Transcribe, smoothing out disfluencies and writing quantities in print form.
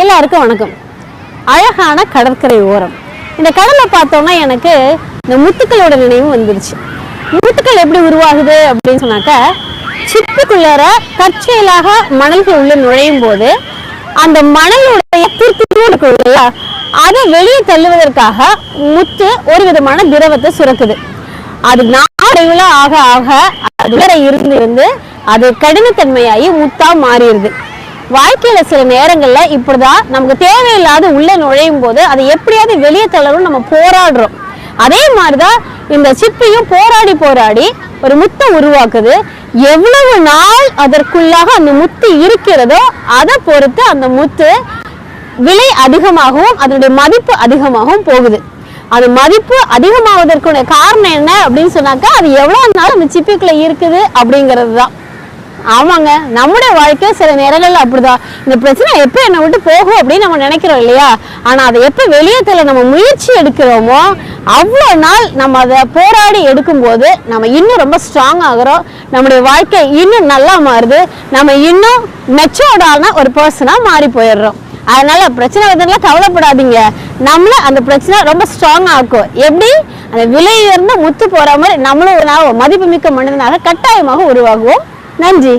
எல்லாருக்கும் வணக்கம். அழகான கடற்கரை ஓரம். இந்த கடலை பார்த்தோம்னா எனக்கு இந்த முத்துக்களோட நினைவு வந்துருச்சு. முத்துக்கள் எப்படி உருவாகுது அப்படின்னு சொன்னாக்கா, சிப்புக்குள்ளார தற்செயலாக மணல்கள் உள்ள நுழையும் போது அந்த மணலுடைய துருத்துக்குள்ள அதை வெளியே தள்ளுவதற்காக முத்து ஒரு விதமான திரவத்தை சுரக்குது. அது நாளைவுல ஆக ஆக அது இருந்து அது கடினத்தன்மையாகி முத்தா மாறிடுது. வாழ்க்கையில சில நேரங்கள்ல இப்படிதான் நமக்கு தேவையில்லாத உள்ள நுழையும் போது அதை எப்படியாவது வெளியே தள்ளணும் நம்ம போராடுறோம். அதே மாதிரிதான் இந்த சிப்பியும் போராடி ஒரு முத்தை உருவாக்குது. எவ்வளவு நாள் அதற்குள்ளாக அந்த முத்து இருக்கிறதோ அதை பொறுத்து அந்த முத்து விலை அதிகமாகவும் அதனுடைய மதிப்பு அதிகமாகவும் போகுது. அது மதிப்பு அதிகமாவதற்குடைய காரணம் என்ன அப்படின்னு சொன்னாக்கா, அது எவ்வளவு நாள் அந்த சிப்பிக்குள்ள இருக்குது அப்படிங்கிறது தான். ஆமாங்க, நம்முடைய வாழ்க்கை சில நேரங்கள்ல அப்படிதான். இந்த பிரச்சனை எப்ப என்னை விட்டு போகும் அப்படின்னு நம்ம நினைக்கிறோம் இல்லையா? ஆனா அதை எப்ப வெளியே தள்ள நம்ம முயற்சி எடுக்கிறோமோ அவ்வளோ நாள் நம்ம அதை போராடி எடுக்கும் போது நம்ம இன்னும் ரொம்ப ஸ்ட்ராங் ஆகிறோம். நம்முடைய வாழ்க்கை இன்னும் நல்லா மாறுது. நம்ம இன்னும் மெச்சோர்டான ஒரு பர்சனா மாறி போயிடுறோம். அதனால பிரச்சனை வருதுலாம் கவலைப்படாதீங்க. நம்மள அந்த பிரச்சனை ரொம்ப ஸ்ட்ராங் ஆக்கும். எப்படி அந்த விலையிலிருந்து முத்து போற மாதிரி நம்மளும் மதிப்புமிக்க மனிதனாக கட்டாயமாக உருவாகுவோம். நன்றி.